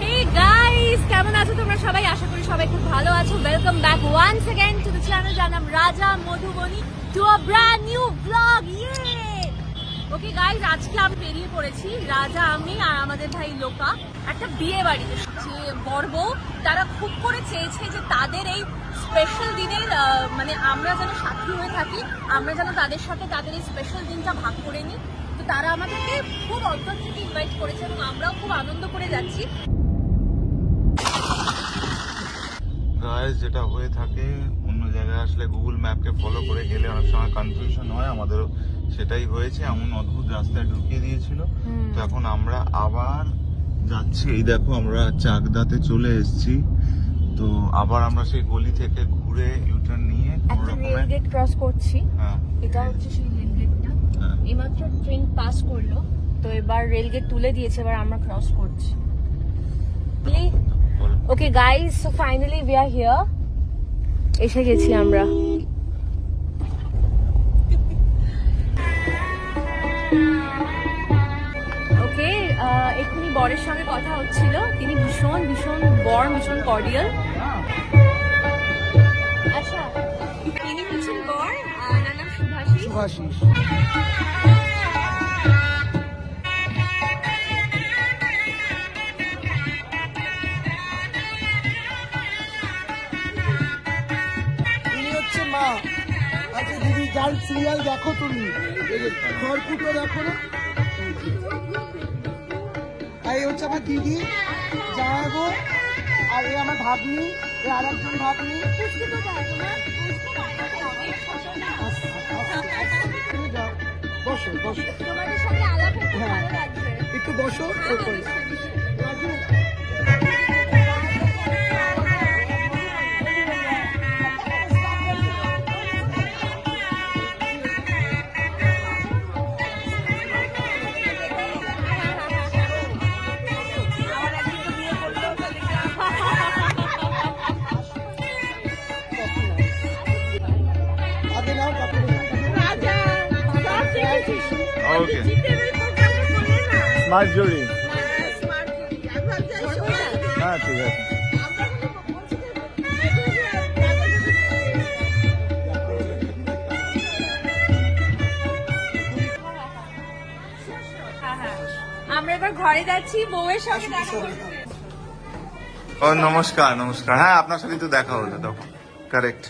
Hey guys, কেমন আছো তোমরা সবাই? আশা করি সবাই খুব ভালো আছো। Welcome back once again to the channel যার নাম Raja Madhubani, to a brand new blog. Okay guys, আজকে আমি বেরিয়ে পড়েছি, রাজা, আমি আর আমাদের ভাই লোকা, একটা বিয়ে বাড়িতে। যে বর বউ তারা খুব করে চেয়েছে যে তাদের এই স্পেশাল দিনের মানে আমরা যেন সাক্ষী হয়ে থাকি, আমরা যেন তাদের সাথে তাদের এই স্পেশাল দিনটা ভাগ করে নিই। তো তারা আমাদেরকে খুব অন্তর থেকে ইনভাইট করেছে এবং আমরাও খুব আনন্দ করে যাচ্ছি। গাইস, যেটা হয়ে থাকে অন্য জায়গায় আসলে গুগল ম্যাপকে ফলো করে গেলে অনেক সময় কনফিউশন হয়, আমাদেরও সেটাই হয়েছে। এমন অদ্ভুত রাস্তায় ঢুকিয়ে দিয়েছিল। তো এখন আমরা আবার যাচ্ছি, এই দেখো আমরা চাকদাতে চলে এসেছি। তো আবার আমরা সেই গলি থেকে ঘুরে ইউটার্ন নিয়ে একটা রেল গেট ক্রস করছি। হ্যাঁ, এটা হচ্ছে সেই রেল গেটটা। এইমাত্র ট্রেন পাস করলো, তো এবার রেল গেট তুলে দিয়েছে, এবার আমরা ক্রস করছি। Okay guys, so finally we are here. এসে গেছি আমরা। ওকে, এক্ষুনি বরের সঙ্গে কথা হচ্ছিল, তিনি ভীষণ ভীষণ ভীষণ কর্ডিয়াল। আচ্ছা, তিনি হচ্ছেন বর, ওনার নাম শুভাশিস। মা, আচ্ছা দিদি, গান সিরিয়াল দেখো তুমি? খড়কুটো দেখো না? এই হচ্ছে আমার দিদি, জামাইবো, আর এ আমার ভাগ্নি, এ আর একজন ভাগ্নি। বসো বসো, হ্যাঁ একটু বসো। ওকে, স্মার্ট জুড়ি। হ্যাঁ ঠিক আছে। আমরা এবার ঘরে যাচ্ছি, বউয়ের সঙ্গে দেখা করতে। ও নমস্কার। নমস্কার। হ্যাঁ, আপনার সাথে তো দেখা হলো তখন, কারেক্ট।